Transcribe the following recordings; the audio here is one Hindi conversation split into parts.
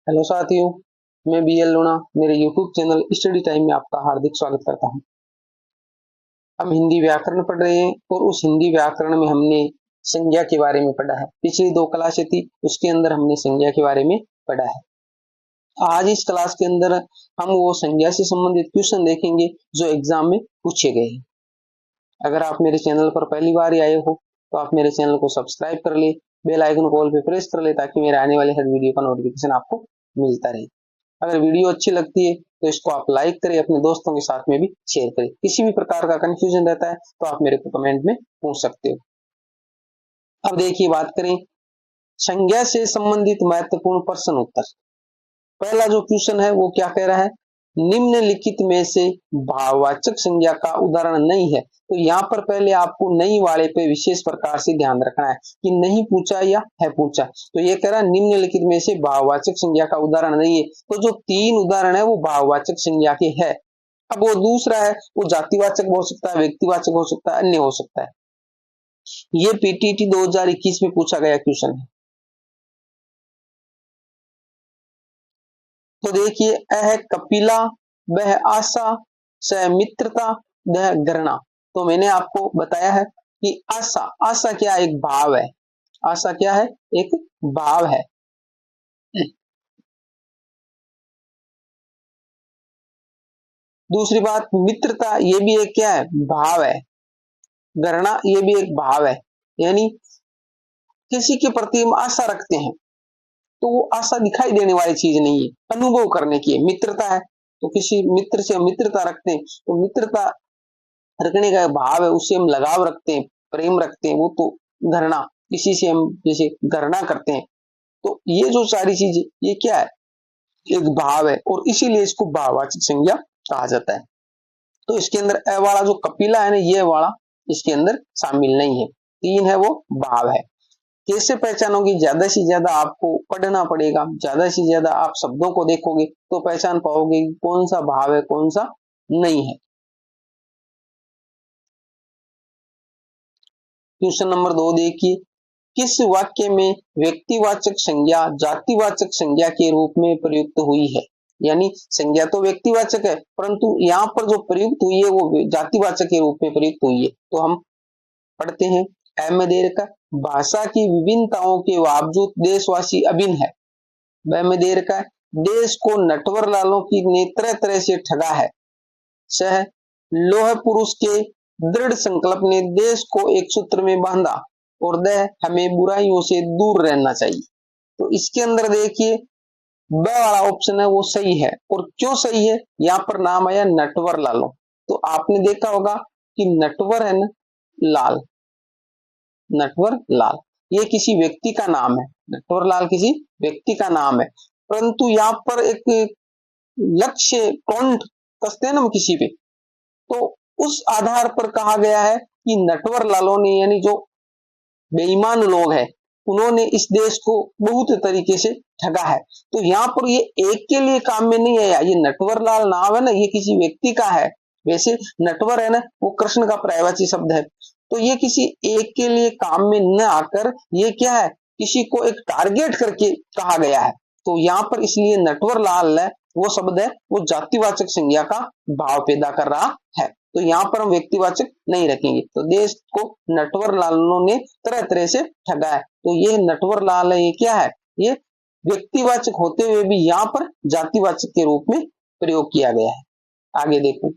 हेलो साथियों, मैं बीएल लूणा मेरे यूट्यूब चैनल स्टडी टाइम में आपका हार्दिक स्वागत करता हूं। हम हिंदी व्याकरण पढ़ रहे हैं और उस हिंदी व्याकरण में हमने संज्ञा के बारे में पढ़ा है। पिछली 2 क्लासें थी, उसके अंदर हमने संज्ञा के बारे में पढ़ा है। आज इस क्लास के अंदर हम वो संज्ञा से संबंधित क्वेश्चन देखेंगे जो एग्जाम में पूछे गए हैं। अगर आप मेरे चैनल पर पहली बार ही आए हो तो आप मेरे चैनल को सब्सक्राइब कर ले, बेल आइकन को ऑल पे प्रेस कर ले ताकि मेरे आने वाले हर वीडियो का नोटिफिकेशन आपको मिलता रहे। अगर वीडियो अच्छी लगती है तो इसको आप लाइक करें, अपने दोस्तों के साथ में भी शेयर करें। किसी भी प्रकार का कंफ्यूजन रहता है तो आप मेरे को कमेंट में पूछ सकते हो। अब देखिए, बात करें संज्ञा से संबंधित महत्वपूर्ण प्रश्न उत्तर। पहला जो क्वेश्चन है वो क्या कह रहा है, निम्नलिखित में से भाववाचक संज्ञा का उदाहरण नहीं है। तो यहाँ पर पहले आपको नहीं वाले पे विशेष प्रकार से ध्यान रखना है कि नहीं पूछा या है पूछा। तो ये कह रहा है निम्नलिखित में से भाववाचक संज्ञा का उदाहरण नहीं है। तो जो 3 उदाहरण है वो भाववाचक संज्ञा के है। अब वो दूसरा है वो जातिवाचक हो सकता है, व्यक्तिवाचक हो सकता है, अन्य हो सकता है। ये पीटीटी 2021 में पूछा गया क्वेश्चन है। तो देखिए, अह कपिला, वह आशा, स मित्रता, वह घृणा। तो मैंने आपको बताया है कि आशा, आशा क्या, एक भाव है। आशा क्या है, एक भाव है। दूसरी बात, मित्रता, ये भी एक क्या है, भाव है। घृणा, ये भी एक भाव है। यानी किसी के प्रति हम आशा रखते हैं तो वो आशा दिखाई देने वाली चीज नहीं है, अनुभव करने की है। मित्रता है तो किसी मित्र से मित्रता रखते हैं, तो मित्रता रखने का भाव है, उससे हम लगाव रखते हैं, प्रेम रखते हैं। वो तो घृणा, किसी से हम जैसे घृणा करते हैं। तो ये जो सारी चीजें ये क्या है, एक भाव है और इसीलिए इसको भाववाचक संज्ञा कहा जाता है। तो इसके अंदर ए वाला जो कपिला है ना, ये वाला इसके अंदर शामिल नहीं है। 3 है वो भाव है। कैसे पहचानोगे, ज्यादा से ज्यादा आपको पढ़ना पड़ेगा, ज्यादा से ज्यादा आप शब्दों को देखोगे तो पहचान पाओगे कि कौन सा भाव है कौन सा नहीं है। क्वेश्चन नंबर 2 देखिए, किस वाक्य में व्यक्तिवाचक संज्ञा जातिवाचक संज्ञा के रूप में प्रयुक्त हुई है। यानी संज्ञा तो व्यक्तिवाचक है परंतु यहाँ पर जो प्रयुक्त हुई है वो जातिवाचक के रूप में प्रयुक्त हुई है। तो हम पढ़ते हैं, अहमदेर का, भाषा की विभिन्नताओं के बावजूद देशवासी अभिन्न है। बहमदेर का, देश को नटवर लालों की ने तरह तरह से ठगा है। सह, लोह पुरुष के दृढ़ संकल्प ने देश को एक सूत्र में बांधा। और दह, हमें बुराइयों से दूर रहना चाहिए। तो इसके अंदर देखिए, ब वाला ऑप्शन है वो सही है। और क्यों सही है, यहाँ पर नाम आया नटवर लालों। तो आपने देखा होगा कि नटवर है ना, लाल, नटवर लाल ये किसी व्यक्ति का नाम है। नटवर लाल किसी व्यक्ति का नाम है, परंतु यहाँ पर एक लक्ष्य टोंट कसते हैं ना हम किसी पे, तो उस आधार पर कहा गया है कि नटवर लालों ने, यानी जो बेईमान लोग हैं, उन्होंने इस देश को बहुत तरीके से ठगा है। तो यहाँ पर ये एक के लिए काम में नहीं आया। ये नटवर लाल नाम है ना, ये किसी व्यक्ति का है। वैसे नटवर है ना, वो कृष्ण का पर्यायवाची शब्द है। तो ये किसी एक के लिए काम में न आकर ये क्या है, किसी को एक टारगेट करके कहा गया है। तो यहाँ पर इसलिए नटवर लाल है वो शब्द है वो जातिवाचक संज्ञा का भाव पैदा कर रहा है। तो यहाँ पर हम व्यक्तिवाचक नहीं रखेंगे। तो देश को नटवर लालों ने तरह तरह से ठगा है। तो ये नटवर लाल है, ये क्या है, ये व्यक्तिवाचक होते हुए भी यहाँ पर जातिवाचक के रूप में प्रयोग किया गया है। आगे देखो,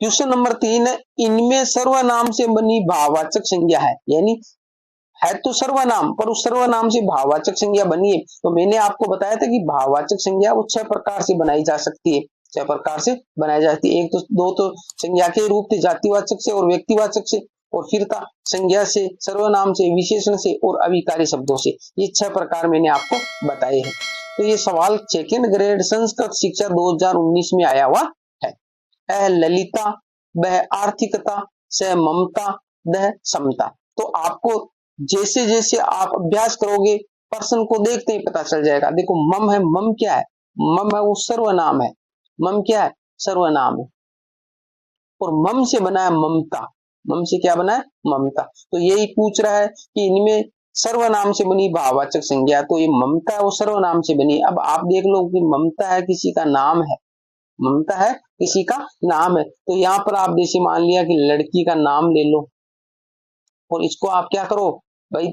क्वेश्चन नंबर 3 है, इनमें सर्वनाम से बनी भाववाचक संज्ञा है। यानी है तो सर्वनाम पर उस सर्वनाम से भाववाचक संज्ञा बनी है। तो मैंने आपको बताया था कि भाववाचक संज्ञा वो 6 प्रकार से बनाई जा सकती है। 6 प्रकार से बनाई जाती है। एक तो 2 तो संज्ञा के रूप थे, जातिवाचक से और व्यक्तिवाचक से, और फिर था संज्ञा से, सर्वनाम से, विशेषण से और अभिकारी शब्दों से। ये 6 प्रकार मैंने आपको बताए हैं। तो ये सवाल 2nd ग्रेड संस्कृत शिक्षा 2019 में आया हुआ है। अ ललिता, वह आर्थिकता, स ममता, दह समता। तो आपको जैसे जैसे आप अभ्यास करोगे पर्सन को देखते ही पता चल जाएगा। देखो, मम है, मम क्या है, मम है वो सर्वनाम है। मम क्या है, सर्वनाम है। और मम से बना है ममता। मम से क्या बना है, ममता। तो यही पूछ रहा है कि इनमें सर्वनाम से बनी भाववाचक संज्ञा, तो ये ममता है वो सर्वनाम से बनी। अब आप देख लो कि ममता है किसी का नाम है, ममता है किसी का नाम है, तो यहाँ पर आप जैसे मान लिया कि लड़की का नाम ले लो और इसको आप क्या करो भाई,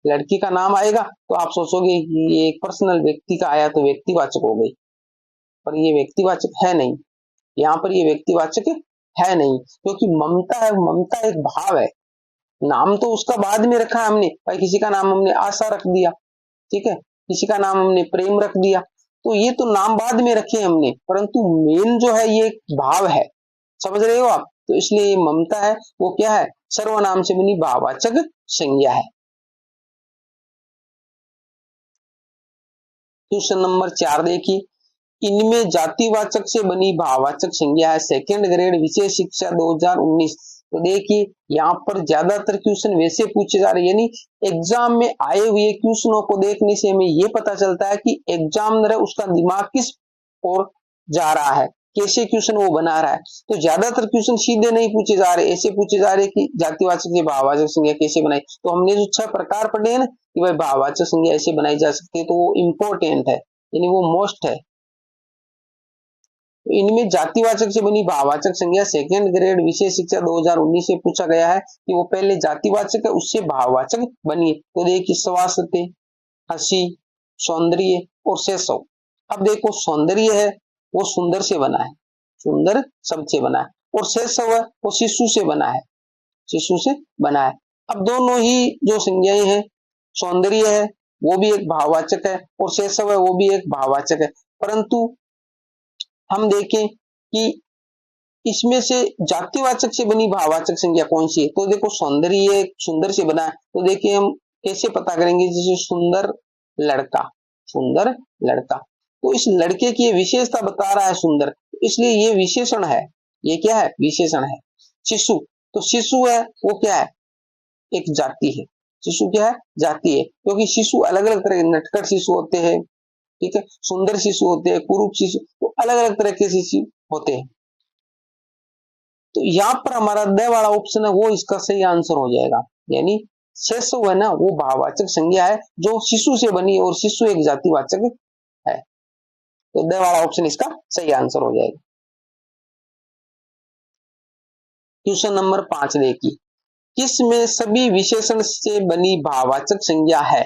लड़की का नाम आएगा तो आप सोचोगे कि ये एक पर्सनल व्यक्ति का आया तो व्यक्तिवाचक हो गई, पर ये व्यक्तिवाचक है नहीं, यहाँ पर ये व्यक्तिवाचक है नहीं, क्योंकि ममता है, ममता एक भाव है। नाम तो उसका बाद में रखा है हमने, भाई किसी का नाम हमने आशा रख दिया, ठीक है, किसी का नाम हमने प्रेम रख दिया, तो ये तो नाम बाद में रखे हमने, परंतु मेन जो है ये भाव है, समझ रहे हो आप। तो इसलिए ये ममता है वो क्या है, सर्वनाम से बनी भाववाचक संज्ञा है। क्वेश्चन नंबर 4 देखिए, इनमें जातिवाचक से बनी भाववाचक संज्ञा है सेकेंड ग्रेड विशेष शिक्षा 2019। तो देखिए यहाँ पर ज्यादातर क्वेश्चन वैसे पूछे जा रहे हैं, यानी एग्जाम में आए हुए क्वेश्चनों को देखने से हमें ये पता चलता है कि एग्जामिनर है उसका दिमाग किस ओर जा रहा है, कैसे क्वेश्चन वो बना रहा है। तो ज्यादातर क्वेश्चन सीधे नहीं पूछे जा रहे, ऐसे पूछे जा रहे कि जातिवाचक से भाववाचक संज्ञा कैसे बनाई। तो हमने जो 6 प्रकार पढ़े हैं ना कि भाई भाववाचक संज्ञा ऐसे बनाई जा सकती है, तो वो इम्पोर्टेंट है, यानी वो मोस्ट है। इनमें जातिवाचक से बनी भाववाचक संज्ञा सेकेंड ग्रेड विशेष शिक्षा 2019 से पूछा गया है कि वो पहले जातिवाचक है उससे भाववाचक बनी। तो देखिए स्वास्थ्य, हंसी, सौंदर्य और शैशव। अब देखो सौंदर्य है वो सुंदर से बना है, सुंदर शब्द से बना है, और शैशव है वो शिशु से बना है, शिशु से बना है। अब दोनों ही जो संज्ञाएं हैं, सौंदर्य है वो भी एक भाववाचक है और शैशव है वो भी एक भाववाचक है, परंतु हम देखें कि इसमें से जातिवाचक से बनी भाववाचक संज्ञा कौन सी है। तो देखो सौंदर्य सुंदर से बना है, तो देखिए हम कैसे पता करेंगे, जैसे सुंदर लड़का, सुंदर लड़का, तो इस लड़के की विशेषता बता रहा है सुंदर, इसलिए ये विशेषण है, ये क्या है, विशेषण है। शिशु, तो शिशु है वो क्या है, एक जाति है, शिशु क्या है, जाति है, क्योंकि शिशु अलग अलग तरह के नटखट शिशु होते हैं, ठीक है, सुंदर शिशु होते हैं, कुरूप शिशु, तो अलग अलग तरह के शिशु होते हैं। तो यहाँ पर हमारा द वाला ऑप्शन है वो इसका सही आंसर हो जाएगा, यानी शिशु है ना वो भाववाचक संज्ञा है जो शिशु से बनी और शिशु एक जातिवाचक है, तो द वाला ऑप्शन इसका सही आंसर हो जाएगा। क्वेश्चन नंबर 5 देखिए, किस में सभी विशेषण से बनी भाववाचक संज्ञा है।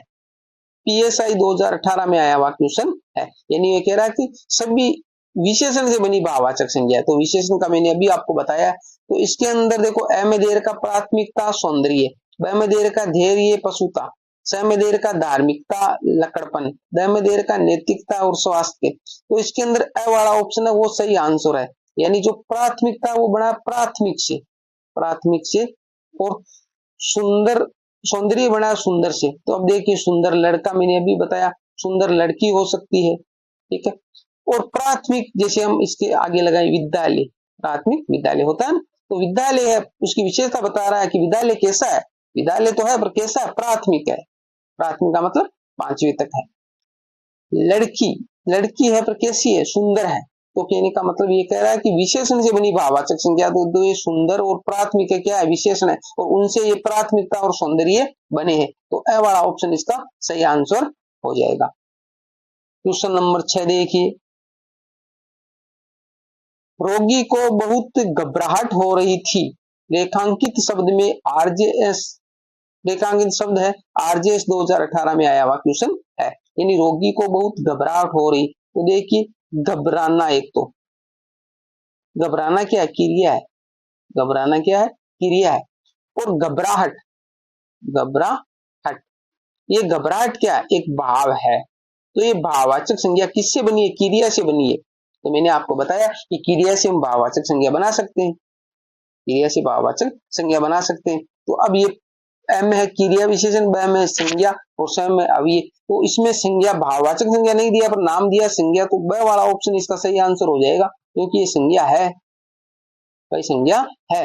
पीएसआई 2018 में आया हुआ क्वेश्चन है, यानी ये कह रहा है कि सभी विशेषण से बनी भाववाचक संज्ञा है। तो विशेषण का मैंने अभी आपको बताया, तो इसके अंदर देखो अ में दे रखा प्राथमिकता सौंदर्य, ब में दे रखा धैर्य पशुता, स में दे रखा धार्मिकता लकड़पन, द में दे रखा नैतिकता और स्वास्थ्य। तो इसके अंदर अ वाला ऑप्शन है वो सही आंसर है, यानी जो प्राथमिकता वो बना प्राथमिक से, प्राथमिक से, और सुंदर सौंदर्य बना सुंदर से। तो अब देखिए सुंदर लड़का मैंने अभी बताया, सुंदर लड़की हो सकती है, ठीक है, और प्राथमिक जैसे हम इसके आगे लगाए विद्यालय, प्राथमिक विद्यालय होता है ना, तो विद्यालय है उसकी विशेषता बता रहा है कि विद्यालय कैसा है, विद्यालय तो है पर कैसा है, प्राथमिक है, प्राथमिक का मतलब 5वीं तक है। लड़की, लड़की है पर कैसी है, सुंदर है, तो कहने का मतलब ये कह रहा है कि विशेषण से बनी भाववाचक संज्ञा, तो ये सुंदर और प्राथमिक है क्या है, विशेषण है, और उनसे ये प्राथमिकता और सौंदर्य बने हैं, तो अ वाला ऑप्शन इसका सही आंसर हो जाएगा। क्वेश्चन नंबर 6 देखिए, रोगी को बहुत घबराहट हो रही थी, रेखांकित शब्द में आरजेएस, रेखांकित शब्द है आरजेएस 2018 में आया हुआ क्वेश्चन है, यानी रोगी को बहुत घबराहट हो रही। तो देखिए घबराना, एक तो घबराना क्या है, क्रिया है, घबराना क्या है, क्रिया है, और घबराहट, घबराहट, ये घबराहट क्या है, एक भाव है। तो ये भाववाचक संज्ञा किससे बनी है, क्रिया से बनी है। तो मैंने आपको बताया कि क्रिया से हम भाववाचक संज्ञा बना सकते हैं, क्रिया से भाववाचक संज्ञा बना सकते हैं। तो अब ये एम है क्रिया विशेषण, ब में संज्ञा और सम में अव्यय, तो इसमें संज्ञा भाववाचक संज्ञा नहीं दिया पर नाम दिया संज्ञा, तो ब वाला ऑप्शन इसका सही आंसर हो जाएगा, क्योंकि ये संज्ञा है, भाई संज्ञा है।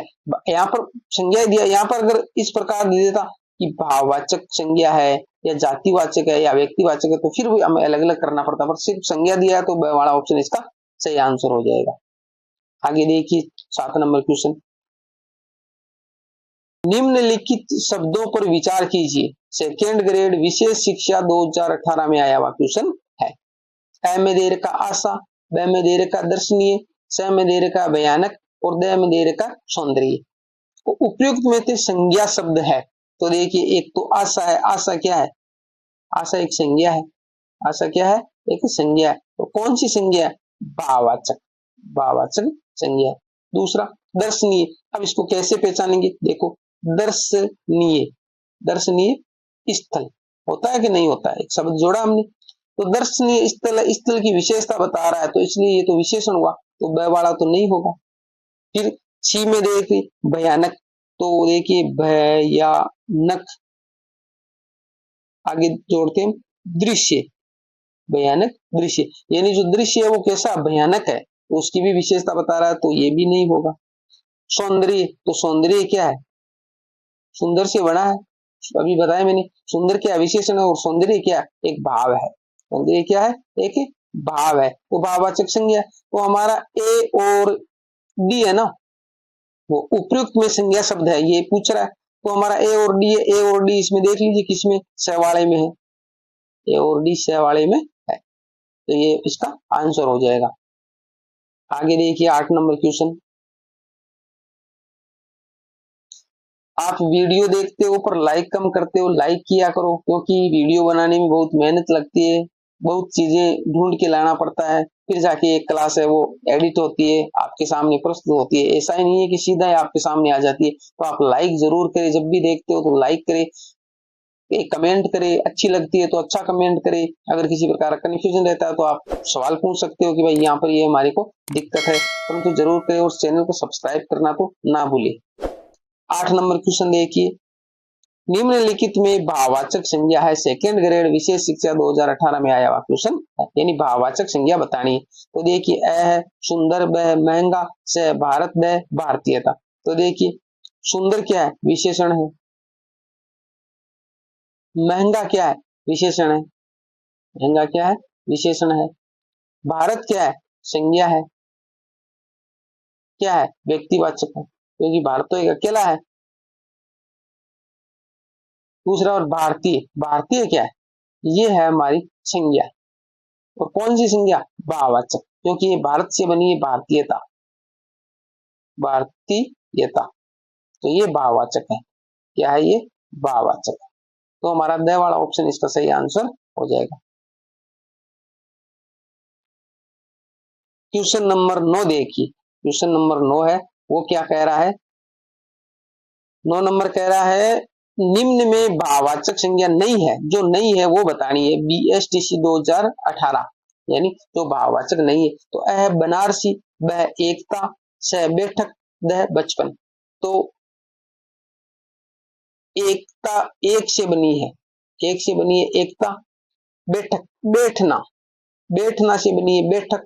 यहाँ पर संज्ञा दिया, यहाँ पर अगर इस प्रकार दे देता कि भाववाचक संज्ञा है या जातिवाचक है या व्यक्तिवाचक है, तो फिर भी हमें अलग अलग करना पड़ता, पर सिर्फ संज्ञा दिया है तो ब वाला ऑप्शन इसका सही आंसर हो जाएगा। आगे देखिए 7 नंबर क्वेश्चन, निम्नलिखित शब्दों पर विचार कीजिए। सेकेंड ग्रेड विशेष शिक्षा 2018 में आया हुआ क्वेश्चन है। अ में दे रखा आशा, ब में दे रखा दर्शनीय, स में दे रखा भयानक और द में दे रखा सौंदर्य। तो उपयुक्त में से संज्ञा शब्द है। तो देखिए एक तो आशा है। आशा क्या है? आशा एक संज्ञा है। आशा क्या है? एक संज्ञा है। तो कौन सी संज्ञा है? भाववाचक। भाववाचक संज्ञा। दूसरा दर्शनीय। अब इसको कैसे पहचानेंगे? देखो दर्शनीय, दर्शनीय स्थल होता है कि नहीं होता है, एक शब्द जोड़ा हमने। तो दर्शनीय स्थल, स्थल की विशेषता बता रहा है तो इसलिए ये तो विशेषण हुआ, तो ब वाला तो नहीं होगा। फिर सी में देखिए भयानक, तो देखिए भयानक, आगे जोड़ते हैं दृश्य, भयानक दृश्य, यानी जो दृश्य है वो कैसा भयानक है, तो उसकी भी विशेषता बता रहा है, तो ये भी नहीं होगा। सौंदर्य, तो सौंदर्य क्या है? सुंदर से बना है, अभी बताया मैंने। सुंदर क्या विशेषण है और सौंदर्य क्या? एक भाव है। सौंदर्य क्या है? एक भाव है। तो भाववाचक संज्ञा। तो हमारा ए और डी है ना, वो उपयुक्त में संज्ञा शब्द है, ये पूछ रहा है। तो हमारा ए और डी है। ए और डी इसमें देख लीजिए किसमें? सहवाड़े में है। ए और डी सहवाड़े में है, तो ये इसका आंसर हो जाएगा। आगे देखिए 8 नंबर क्वेश्चन। आप वीडियो देखते हो पर लाइक कम करते हो, लाइक किया करो, क्योंकि वीडियो बनाने में बहुत मेहनत लगती है, बहुत चीजें ढूंढ के लाना पड़ता है, फिर जाके एक क्लास है वो एडिट होती है, आपके सामने प्रस्तुत होती है। ऐसा ही नहीं है कि सीधा ही आपके सामने आ जाती है। तो आप लाइक जरूर करें, जब भी देखते हो तो लाइक करें, एक कमेंट करे, अच्छी लगती है तो अच्छा कमेंट करे। अगर किसी प्रकार का कंफ्यूजन रहता है तो आप सवाल पूछ सकते हो कि भाई यहाँ पर ये हमारे को दिक्कत है, परंतु जरूर करें और चैनल को सब्सक्राइब करना तो ना भूले। 8 नंबर क्वेश्चन देखिए। निम्नलिखित में भाववाचक संज्ञा है। सेकेंड ग्रेड विशेष शिक्षा 2018 में आया हुआ क्वेश्चन है, यानी भाववाचक संज्ञा बतानी है। तो देखिए अ है सुंदर, ब है महंगा, स है भारत, द है भारतीयता। तो देखिए सुंदर क्या है? विशेषण है। महंगा क्या है? विशेषण है। महंगा क्या है? विशेषण है। भारत क्या है? संज्ञा है। क्या है? व्यक्तिवाचक है, क्योंकि भारत तो एक अकेला है। दूसरा और भारतीय, भारतीय क्या है? ये है हमारी संज्ञा। और कौन सी संज्ञा? भाववाचक, क्योंकि ये भारत से बनी है, भारतीयता, भारतीयता, तो ये भाववाचक है। क्या है ये? भाववाचक है। तो हमारा द वाला ऑप्शन इसका सही आंसर हो जाएगा। क्वेश्चन नंबर 9 देखिए। क्वेश्चन नंबर 9 है, वो क्या कह रहा है? 9 नंबर कह रहा है निम्न में भाववाचक संज्ञा नहीं है, जो नहीं है वो बतानी है। BSTC 2018, यानी जो भाववाचक नहीं है। तो अ है बनारसी, ब है एकता, स है बैठक, द है बचपन। तो एकता एक से बनी है, एक से बनी है एकता। बैठक बैठना, बैठना से बनी है बैठक।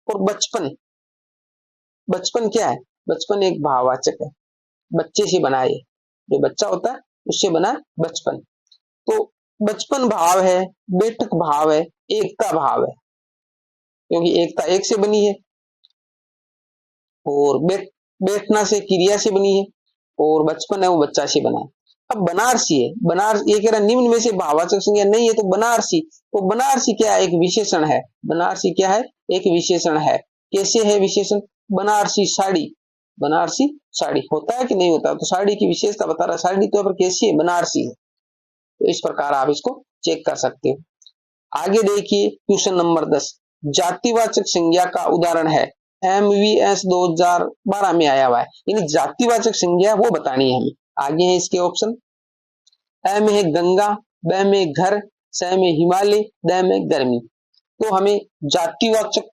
और बचपन, बचपन क्या है? बचपन एक भाववाचक है, बच्चे से बना है, जो बच्चा होता है उससे बना बचपन। तो बचपन भाव है, बैठक भाव है, एकता भाव है, क्योंकि एकता एक से बनी है। और बैठना से क्रिया से बनी है, और बचपन है वो बच्चा से बना है। अब बनारसी है, बनारस ये कह रहा है निम्न में से भाववाचक संज्ञा नहीं है, तो बनारसी। तो बनारसी क्या है? एक विशेषण है। बनारसी क्या है? एक विशेषण है। कैसे है विशेषण? बनारसी साड़ी, बनारसी साड़ी होता है कि नहीं होता? तो साड़ी की विशेषता बता रहा है, साड़ी तो पर कैसी है? बनारसी है। तो इस प्रकार आप इसको चेक कर सकते हो। आगे देखिए क्वेश्चन नंबर 10, जातिवाचक संज्ञा का उदाहरण है। MVS 2012 में आया हुआ है, यानी जातिवाचक संज्ञा वो बतानी है हमें। आगे है इसके ऑप्शन। अ में है गंगा, ब में घर, स में हिमालय, द में गर्मी। तो हमें जातिवाचक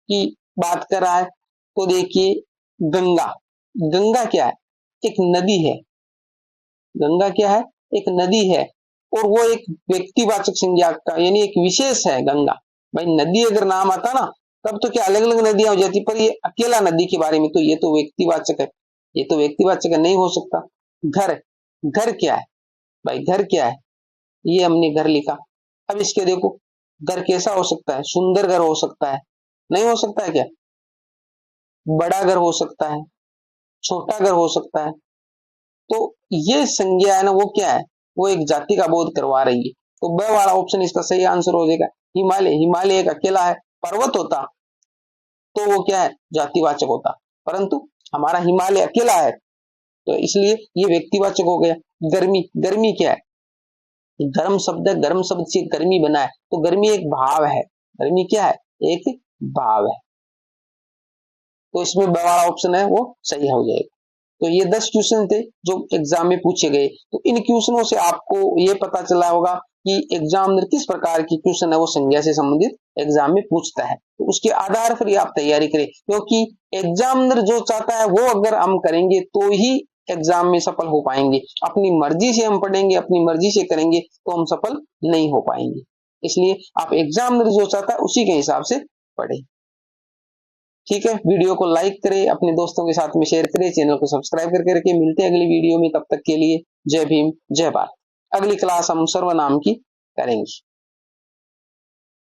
की बात कर रहा है। तो देखिए गंगा, गंगा क्या है? एक नदी है। गंगा क्या है? एक नदी है, और वो एक व्यक्तिवाचक संज्ञा का, यानी एक विशेष है गंगा। भाई नदी अगर नाम आता ना, तब तो क्या अलग अलग नदियां हो जाती, पर ये अकेला नदी के बारे में, तो ये तो व्यक्तिवाचक है, ये तो व्यक्तिवाचक है, नहीं हो सकता। घर, घर क्या है? भाई घर क्या है? ये हमने घर लिखा। अब इसके देखो, घर कैसा हो सकता है? सुंदर घर हो सकता है, नहीं हो सकता है क्या? बड़ा घर हो सकता है, छोटा घर हो सकता है, तो ये संज्ञा है ना, वो क्या है, वो एक जाति का बोध करवा रही है। तो ब वाला ऑप्शन इसका सही आंसर हो जाएगा। हिमालय, हिमालय एक अकेला है, पर्वत होता तो वो क्या है, जातिवाचक होता, परंतु हमारा हिमालय अकेला है तो इसलिए ये व्यक्तिवाचक हो गया। गर्मी, गर्मी क्या है, गर्म शब्द है, गर्म शब्द से गर्मी बना है, तो गर्मी एक भाव है, गर्मी क्या है, एक भाव है, तो इसमें ब वाला ऑप्शन है वो सही हो जाएगा। तो ये 10 क्वेश्चन थे जो एग्जाम में पूछे गए। तो इन क्वेश्चनों से आपको ये पता चला होगा कि एग्जामिनर किस प्रकार की क्वेश्चन है वो संज्ञा से संबंधित एग्जाम में पूछता है, तो उसके आधार पर ही आप तैयारी करें, क्योंकि एग्जामिनर जो चाहता है वो अगर हम करेंगे तो ही एग्जाम में सफल हो पाएंगे। अपनी मर्जी से हम पढ़ेंगे, अपनी मर्जी से करेंगे तो हम सफल नहीं हो पाएंगे। इसलिए आप एग्जामिनर जो चाहता है उसी के हिसाब से पढ़ें। ठीक है, वीडियो को लाइक करें, अपने दोस्तों के साथ में शेयर करें, चैनल को सब्सक्राइब करके रखें। मिलते हैं अगली वीडियो में, तब तक के लिए जय भीम, जय भारत। अगली क्लास हम सर्वनाम की करेंगे।